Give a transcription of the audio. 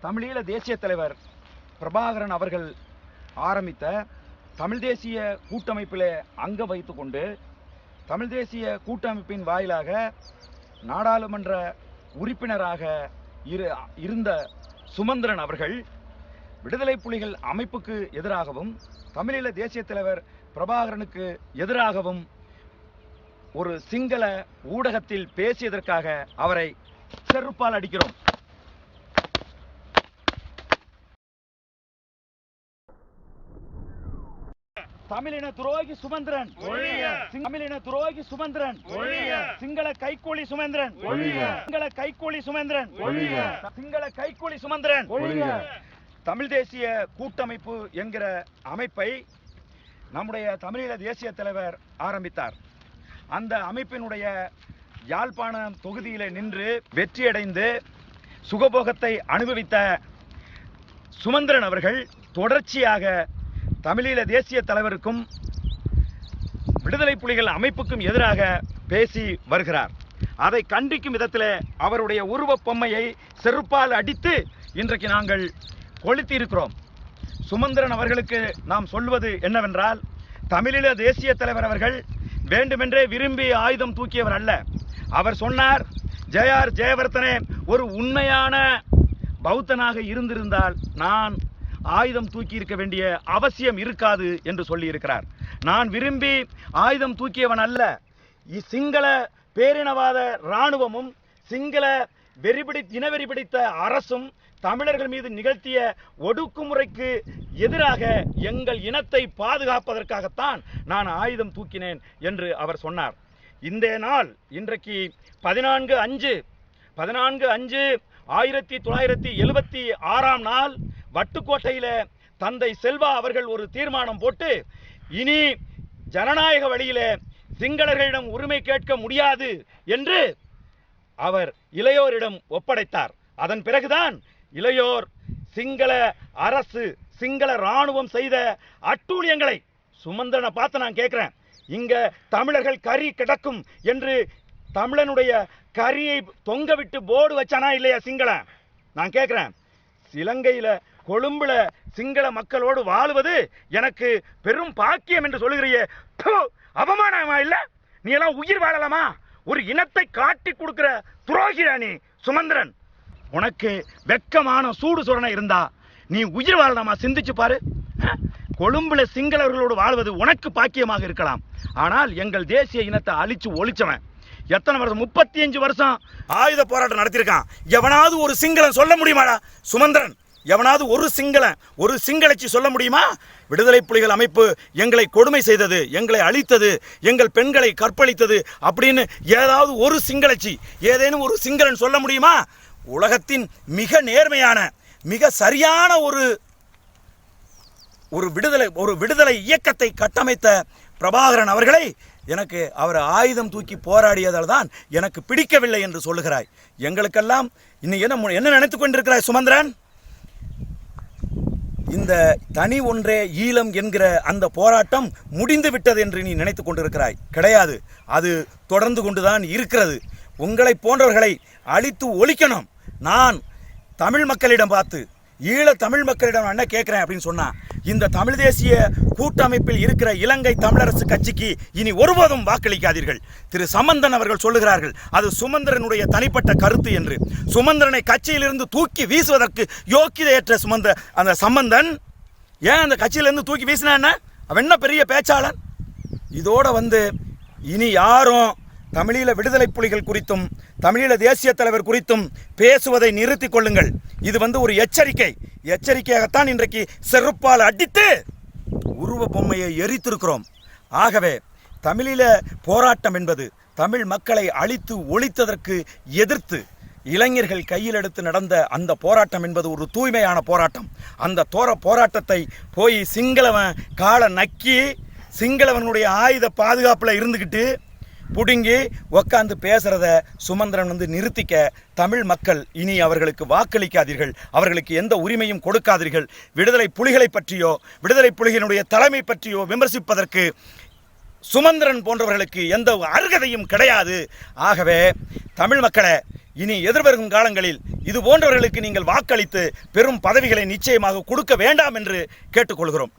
தமிழீழ தேசிய தலைவர் பிரபாகரன் அவர்கள் ஆரம்பித்த தமிழ் தேசிய கூட்டமைப்பில் அங்கம் வைத்துக் கொண்டு தமிழ் தேசிய கூட்டமைப்பின் வாயிலாக நாடாளுமன்ற உறுப்பினராக இருந்த சுமந்திரன் அவர்கள் விடுதலை புலிகள் அமைப்புக்கு எதிராகவும் தமிழீழ தேசிய தலைவர் பிரபாகரனுக்கு எதிராகவும் ஒரு சிங்கள ஊடகத்தில் பேசியதற்காக அவரை செருப்பால் அடிக்கிறோம். தமிழின துரோகி சுமந்திரன், தமிழின துரோகி சுமந்திரன், சிங்கள கைக்கூலி சுமந்திரன், சிங்கள கைக்கூலி சுமந்திரன், சிங்கள கைக்கூலி சுமந்திரன். தமிழ் தேசிய கூட்டமைப்பு என்கிற அமைப்பை நம்முடைய தமிழீழ தேசிய தலைவர் ஆரம்பித்தார். அந்த அமைப்பினுடைய யாழ்ப்பாணம் தொகுதியில நின்று வெற்றியடைந்து சுகபோகத்தை அனுபவித்த சுமந்திரன் அவர்கள் தொடர்ச்சியாக தமிழீழ தேசிய தலைவருக்கும் விடுதலை புலிகள் அமைப்புக்கும் எதிராக பேசி வருகிறார். அதை கண்டிக்கும் விதத்தில் அவருடைய உருவப் பொம்மையை செருப்பால் அடித்து இன்றைக்கு நாங்கள் கொளுத்தி இருக்கிறோம். சுமந்திரன் அவர்களுக்கு நாம் சொல்வது என்னவென்றால், தமிழீழ தேசிய தலைவர் அவர்கள் வேண்டுமென்றே விரும்பி ஆயுதம் தூக்கியவர் அல்ல. அவர் சொன்னார், ஜெயார் ஜெயவர்தனே ஒரு உண்மையான பௌத்தனாக இருந்திருந்தால் நான் ஆயுதம் தூக்கி இருக்க வேண்டிய அவசியம் இருக்காது என்று சொல்லி இருக்கிறார். நான் விரும்பி ஆயுதம் தூக்கியவன் அல்ல. சிங்கள பேரினவாத இராணுவமும் சிங்கள இனவெறி பிடித்த அரசும் தமிழர்கள் மீது நிகழ்த்திய ஒடுக்குமுறைக்கு எதிராக எங்கள் இனத்தை பாதுகாப்பதற்காகத்தான் நான் ஆயுதம் தூக்கினேன் என்று அவர் சொன்னார். இந்த நாள் இன்றைக்கு 14/5/1976 நாள் வட்டுக்கோட்டையில தந்தை செல்வா அவர்கள் ஒரு தீர்மானம் போட்டு, இனி ஜனநாயக வழியில சிங்களர்களிடம் உரிமை கேட்க முடியாது என்று அவர் இளையோரிடம் ஒப்படைத்தார். அதன் பிறகுதான் இளையோர் சிங்கள அரசு சிங்கள இராணுவம் செய்த அட்டூழியங்களை சுமந்திரனை பார்த்து நான் கேட்கிறேன், இங்க தமிழர்கள் கறி கிடக்கும் என்று தமிழனுடைய கரியை தொங்க விட்டு போர்டு வச்சானா இல்லையா சிங்கள? நான் கேட்கிறேன். இலங்கையில கொழும்புல சிங்கள மக்களோடு வாழுவது எனக்கு பெரும் பாக்கியம் என்று சொல்லுகிறியே, அவமானமா இல்ல? நீ எல்லாம் உயிர் வாழலாமா? ஒரு இனத்தை காட்டி கொடுக்கிற துரோகிடா நீ சுமந்திரன். உனக்கு வெக்கமான சூடு சுரணை இருந்தா நீ உயிர் வாழலாமா? சிந்திச்சு பாரு. கொழும்புல சிங்களவர்களோடு வாழ்வது உனக்கு பாக்கியமாக இருக்கலாம். ஆனால் எங்கள் தேசிய இனத்தை அழிச்சு ஒழிச்சவன் எத்தனை வருஷம்? 35 வருஷம் ஆயுத போராட்டம் நடத்திருக்கான். எவனாவது ஒரு சிங்களன் சொல்ல முடியுமாடா சுமந்திரன்? எவனாவது ஒரு சிங்களச்சி சொல்ல முடியுமா? விடுதலை புலிகள் அமைப்பு எங்களை கொடுமை செய்தது, எங்களை அழித்தது, எங்கள் பெண்களை கற்பழித்தது அப்படின்னு ஏதாவது ஒரு சிங்களச்சி, ஏதேனும் ஒரு சிங்களன் சொல்ல முடியுமா? உலகத்தின் மிக நேர்மையான மிக சரியான ஒரு விடுதலை இயக்கத்தை கட்டமைத்த பிரபாகரன் அவர்களை அவர் ஆயுதம் தூக்கி போராடியதால் தான் எனக்கு பிடிக்கவில்லை என்று சொல்லுகிறாய். எங்களுக்கெல்லாம் இன்னும் என்ன நினைத்துக் கொண்டிருக்கிறாய் சுமந்திரன்? இந்த தனி ஒன்றே ஈழம் என்கிற அந்த போராட்டம் முடிந்து விட்டது என்று நீ நினைத்துக் கொண்டிருக்கிறாய். கிடையாது, அது தொடர்ந்து கொண்டுதான் இருக்கிறது. உங்களை போன்றவர்களை அழித்து ஒழிக்கணும். நான் தமிழ் மக்களிடம் பார்த்து, ஈழ தமிழ் மக்களிடம் என்ன கேட்கிறேன் அப்படின்னு சொன்னா, இந்த தமிழ் தேசிய கூட்டமைப்பில் இருக்கிற இலங்கை தமிழரசு கட்சிக்கு இனி ஒருபோதும் வாக்களிக்காதீர்கள். திரு சம்பந்தன் அவர்கள் சொல்லுகிறார்கள், அது சுமந்திரனுடைய தனிப்பட்ட கருத்து என்று. சுமந்திரனை கட்சியிலிருந்து தூக்கி வீசுவதற்கு யோக்கியதையற்ற அந்த சம்பந்தன் ஏன் அந்த கட்சியிலிருந்து தூக்கி வீசினா என்ன? அவன் என்ன பெரிய பேச்சாளன்? இதோட இனி யாரும் தமிழீழ விடுதலை புலிகள் குறித்தும் தமிழீழ தேசிய தலைவர் குறித்தும் பேசுவதை நிறுத்திக் கொள்ளுங்கள். இது ஒரு எச்சரிக்கையாகத்தான் இன்றைக்கு செருப்பால் அடித்து உருவ பொம்மையை எரித்திருக்கிறோம். ஆகவே தமிழீழ போராட்டம் என்பது தமிழ் மக்களை அழித்து ஒழித்ததற்கு எதிர்த்து இளைஞர்கள் கையில் எடுத்து நடந்த அந்த போராட்டம் என்பது ஒரு தூய்மையான போராட்டம். அந்த போராட்டத்தை போய் சிங்களவன் காலை நக்கி சிங்களவனுடைய ஆயுத பாதுகாப்பில் இருந்துக்கிட்டு புடுங்கி உக்காந்து பேசுறத சுமந்திரன் நிறுத்திக்க தமிழ் மக்கள் இனி அவர்களுக்கு வாக்களிக்காதீர்கள், அவர்களுக்கு எந்த உரிமையும் கொடுக்காதீர்கள். விடுதலை புலிகளை பற்றியோ விடுதலை புலிகளினுடைய தலைமை பற்றியோ விமர்சிப்பதற்கு சுமந்திரன் போன்றவர்களுக்கு எந்த அருகதையும் கிடையாது. ஆகவே தமிழ் மக்களே, இனி எதிர்வரும் காலங்களில் இது போன்றவர்களுக்கு நீங்கள் வாக்களித்து பெரும் பதவிகளை நிச்சயமாக கொடுக்க வேண்டாம் என்று கேட்டுக்கொள்கிறோம்.